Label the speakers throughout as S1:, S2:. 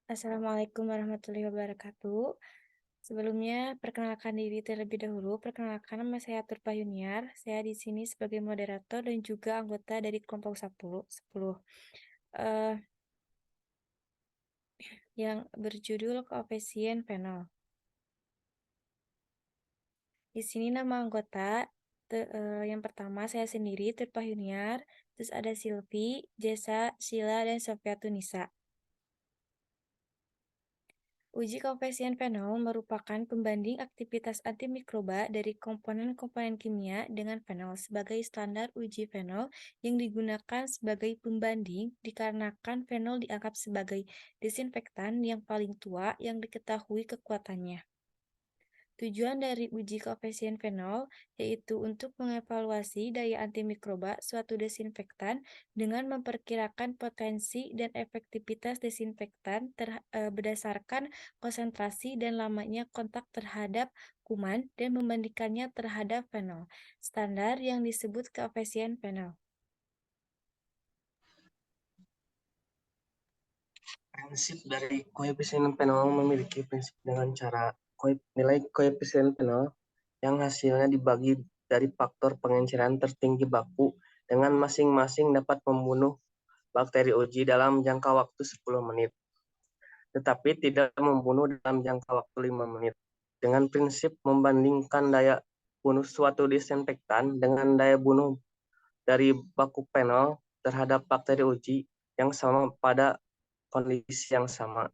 S1: Assalamualaikum warahmatullahi wabarakatuh. Sebelumnya, perkenalkan diri terlebih dahulu. Perkenalkan, nama saya Turpa Yuniar. Saya di sini sebagai moderator dan juga anggota dari kelompok 10, eh, yang berjudul Koefisien Penol. Di sini nama anggota, yang pertama saya sendiri, Turpa Yuniar. Terus ada Silvi, Jesa, Sheila, dan Sofia Tunisa. Uji koefisien fenol merupakan pembanding aktivitas antimikroba dari komponen-komponen kimia dengan fenol sebagai standar uji fenol yang digunakan sebagai pembanding dikarenakan fenol dianggap sebagai desinfektan yang paling tua yang diketahui kekuatannya. Tujuan dari uji koefisien fenol yaitu untuk mengevaluasi daya antimikroba suatu desinfektan dengan memperkirakan potensi dan efektivitas desinfektan berdasarkan konsentrasi dan lamanya kontak terhadap kuman dan membandingkannya terhadap fenol standar yang disebut koefisien fenol.
S2: Prinsip dari koefisien penol memiliki prinsip dengan cara nilai koefisien penol yang hasilnya dibagi dari faktor pengenceran tertinggi baku dengan masing-masing dapat membunuh bakteri uji dalam jangka waktu 10 menit, tetapi tidak membunuh dalam jangka waktu 5 menit. Dengan prinsip membandingkan daya bunuh suatu disinfektan dengan daya bunuh dari baku penol terhadap bakteri uji yang sama pada kondisi yang sama.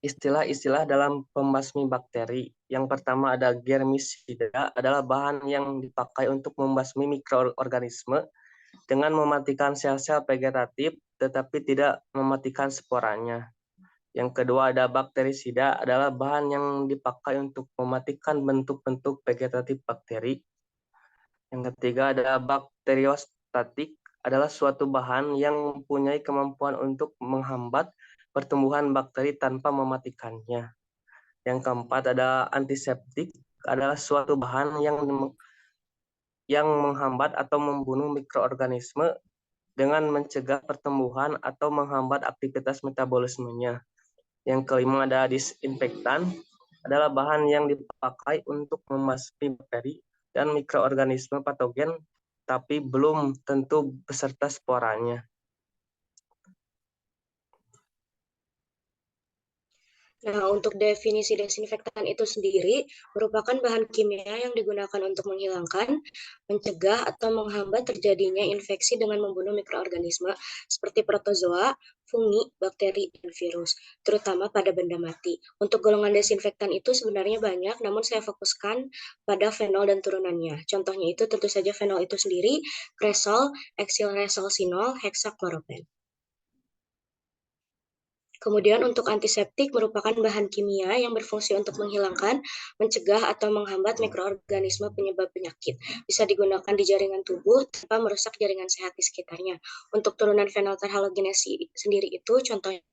S2: Istilah-istilah dalam pembasmi bakteri. Yang pertama ada germisida, adalah bahan yang dipakai untuk membasmi mikroorganisme dengan mematikan sel-sel vegetatif tetapi tidak mematikan sporanya. Yang kedua ada bakterisida, adalah bahan yang dipakai untuk mematikan bentuk-bentuk vegetatif bakteri. Yang ketiga ada bakteriostatik, adalah suatu bahan yang mempunyai kemampuan untuk menghambat pertumbuhan bakteri tanpa mematikannya. Yang keempat ada antiseptik, adalah suatu bahan yang menghambat atau membunuh mikroorganisme dengan mencegah pertumbuhan atau menghambat aktivitas metabolismenya. Yang kelima ada disinfektan, adalah bahan yang dipakai untuk membasmi bakteri dan mikroorganisme patogen, tapi belum tentu beserta sporanya.
S3: Nah, untuk definisi desinfektan itu sendiri merupakan bahan kimia yang digunakan untuk menghilangkan, mencegah, atau menghambat terjadinya infeksi dengan membunuh mikroorganisme seperti protozoa, fungi, bakteri, dan virus, terutama pada benda mati. Untuk golongan desinfektan itu sebenarnya banyak, namun saya fokuskan pada fenol dan turunannya. Contohnya itu tentu saja fenol itu sendiri, kresol, eksilresolsinol, heksakloropen. Kemudian untuk antiseptik merupakan bahan kimia yang berfungsi untuk menghilangkan, mencegah, atau menghambat mikroorganisme penyebab penyakit. Bisa digunakan di jaringan tubuh tanpa merusak jaringan sehat di sekitarnya. Untuk turunan fenolterhalogenasi sendiri itu contohnya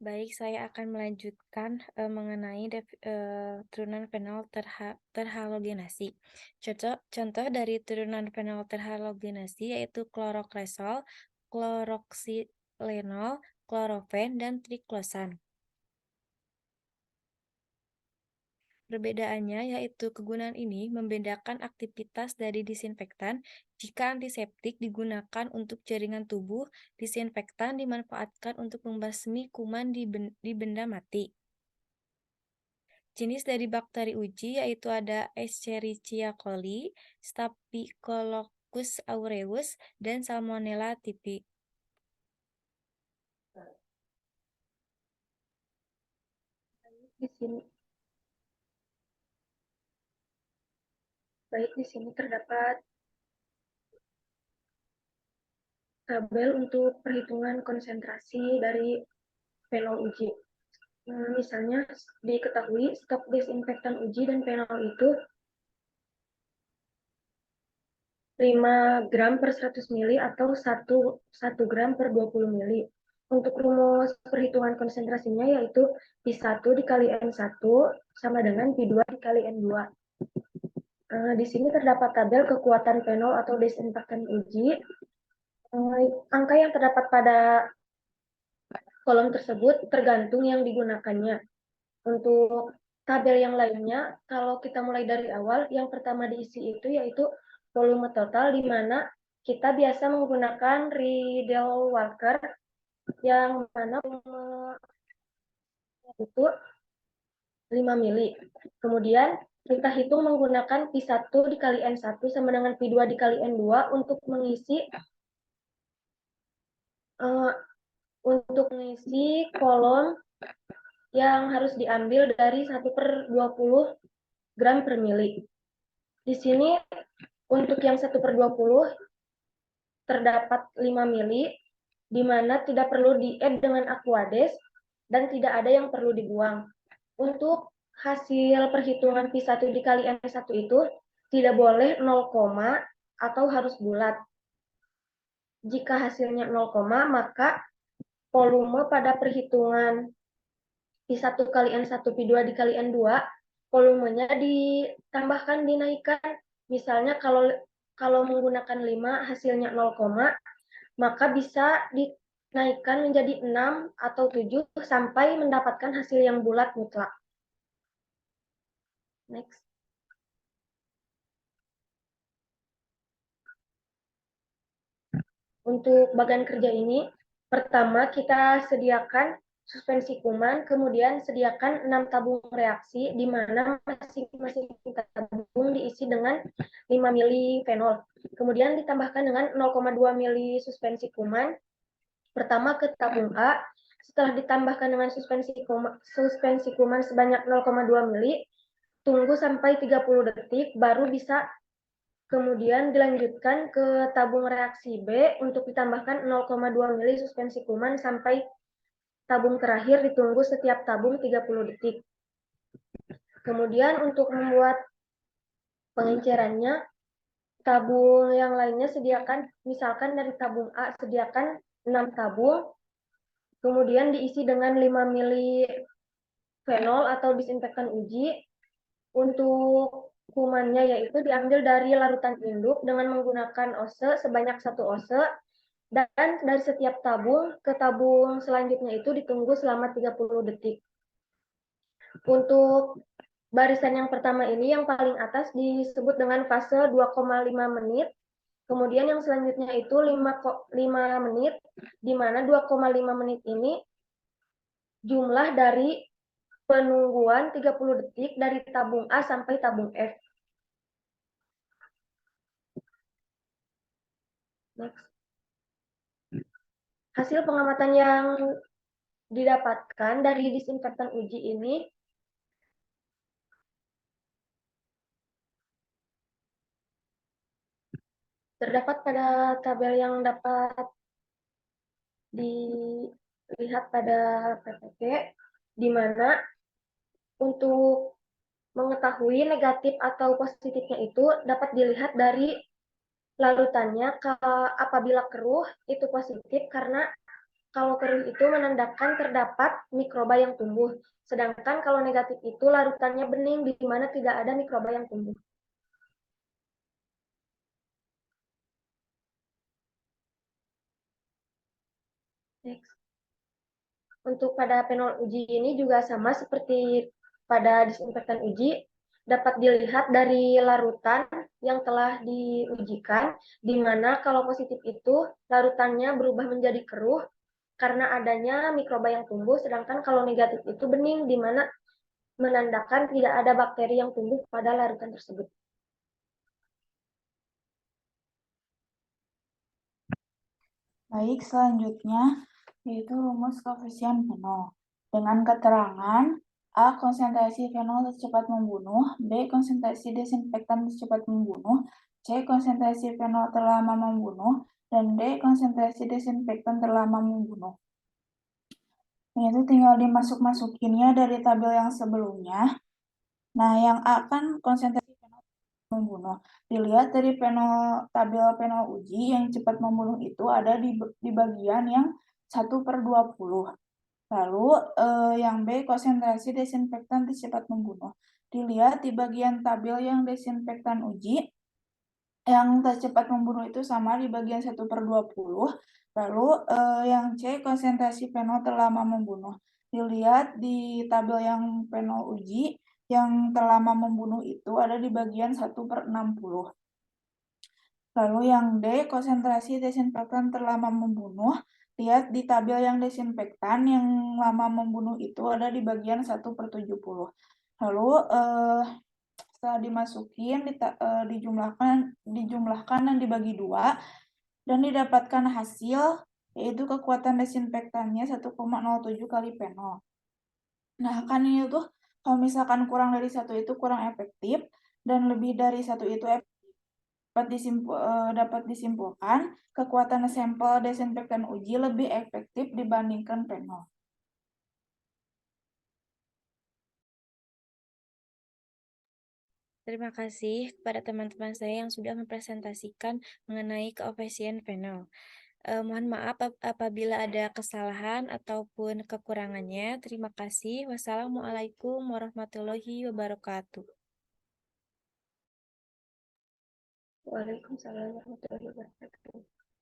S1: Baik, saya akan melanjutkan mengenai turunan fenol terhalogenasi. Contoh dari turunan fenol terhalogenasi yaitu klorokresol, kloroksilenol, klorofen, dan triklosan. Perbedaannya yaitu kegunaan ini membedakan aktivitas dari disinfektan. Jika antiseptik digunakan untuk jaringan tubuh, disinfektan dimanfaatkan untuk membasmi kuman di benda mati. Jenis dari bakteri uji yaitu ada Escherichia coli, Staphylococcus aureus, dan Salmonella typhi.
S4: Di sini, baik di sini terdapat tabel untuk perhitungan konsentrasi dari fenol uji. Misalnya diketahui stok desinfektan uji dan fenol itu 5 gram per 100 mili atau 1 gram per 20 mili. Untuk rumus perhitungan konsentrasinya yaitu Pi1 dikali N1 sama dengan Pi2 dikali N2. Di sini terdapat tabel kekuatan fenol atau desinfektan uji. Angka yang terdapat pada kolom tersebut tergantung yang digunakannya. Untuk tabel yang lainnya, kalau kita mulai dari awal, yang pertama diisi itu yaitu volume total, di mana kita biasa menggunakan Riedel Walker, yang mana volume itu 5 mili. Kemudian kita hitung menggunakan Pi1 dikali N1 sama dengan Pi2 dikali N2 untuk mengisi kolom yang harus diambil dari 1/20 gram per mili. Di sini untuk yang 1/20 terdapat 5 mili, di mana tidak perlu di-add dengan Aquades dan tidak ada yang perlu dibuang. Untuk hasil perhitungan Pi1 dikali N1 itu tidak boleh 0, atau harus bulat. Jika hasilnya 0, maka volume pada perhitungan Pi1 kali N1, Pi2 dikali N2, volumenya ditambahkan, dinaikkan. Misalnya kalau menggunakan 5 hasilnya 0, maka bisa dinaikkan menjadi 6 atau 7 sampai mendapatkan hasil yang bulat mutlak. Next. Untuk bagan kerja ini, pertama kita sediakan suspensi kuman, kemudian sediakan 6 tabung reaksi, di mana masing-masing tabung diisi dengan 5 mili fenol. Kemudian ditambahkan dengan 0,2 mili suspensi kuman, pertama ke tabung A, setelah ditambahkan dengan suspensi kuman sebanyak 0,2 mili, tunggu sampai 30 detik, baru bisa kemudian dilanjutkan ke tabung reaksi B untuk ditambahkan 0,2 mili suspensi kuman sampai tabung terakhir, ditunggu setiap tabung 30 detik. Kemudian untuk membuat pengencerannya, tabung yang lainnya sediakan, misalkan dari tabung A sediakan 6 tabung, kemudian diisi dengan 5 mili fenol atau disinfektan uji. Untuk kumannya yaitu diambil dari larutan induk dengan menggunakan ose sebanyak 1 ose, dan dari setiap tabung ke tabung selanjutnya itu ditunggu selama 30 detik. Untuk barisan yang pertama ini, yang paling atas disebut dengan fase 2,5 menit, kemudian yang selanjutnya itu 5 menit, di mana 2,5 menit ini jumlah dari penungguan 30 detik dari tabung A sampai tabung F. Next. Hasil pengamatan yang didapatkan dari disinfektan uji ini terdapat pada tabel yang dapat dilihat pada PPT, di mana untuk mengetahui negatif atau positifnya itu dapat dilihat dari larutannya. Apabila keruh itu positif, karena kalau keruh itu menandakan terdapat mikroba yang tumbuh. Sedangkan kalau negatif itu larutannya bening, di mana tidak ada mikroba yang tumbuh. Next. Untuk pada fenol uji ini juga sama seperti pada disinfektan uji, dapat dilihat dari larutan yang telah diujikan, di mana kalau positif itu larutannya berubah menjadi keruh karena adanya mikroba yang tumbuh, sedangkan kalau negatif itu bening, di mana menandakan tidak ada bakteri yang tumbuh pada larutan tersebut.
S5: Baik, selanjutnya yaitu rumus koefisien fenol. Dengan keterangan A. Konsentrasi fenol secepat membunuh, B. Konsentrasi desinfektan secepat membunuh, C. Konsentrasi fenol terlama membunuh, dan D. Konsentrasi desinfektan terlama membunuh. Itu tinggal dimasuk-masukinnya dari tabel yang sebelumnya. Nah, yang A kan konsentrasi fenol membunuh. Dilihat dari tabel fenol uji yang cepat membunuh itu ada di bagian yang 1/20. Lalu yang B konsentrasi desinfektan cepat membunuh. Dilihat di bagian tabel yang desinfektan uji yang cepat membunuh itu sama di bagian 1/20. Lalu yang C konsentrasi fenol terlama membunuh. Dilihat di tabel yang fenol uji yang terlama membunuh itu ada di bagian 1/60. Lalu yang D, konsentrasi desinfektan terlama membunuh. Lihat di tabel yang desinfektan yang lama membunuh itu ada di bagian 1/70. Lalu setelah dimasukin, dijumlahkan dan dibagi 2, dan didapatkan hasil, yaitu kekuatan desinfektannya 1,07 kali fenol. Nah, kan ini tuh kalau misalkan kurang dari 1 itu kurang efektif, dan lebih dari 1 itu dapat disimpulkan kekuatan sampel desinfektan uji lebih efektif dibandingkan fenol.
S1: Terima kasih kepada teman-teman saya yang sudah mempresentasikan mengenai koefisien fenol. Mohon maaf apabila ada kesalahan ataupun kekurangannya. Terima kasih. Wassalamualaikum warahmatullahi wabarakatuh.
S4: Waalaikumsalam warahmatullahi wabarakatuh.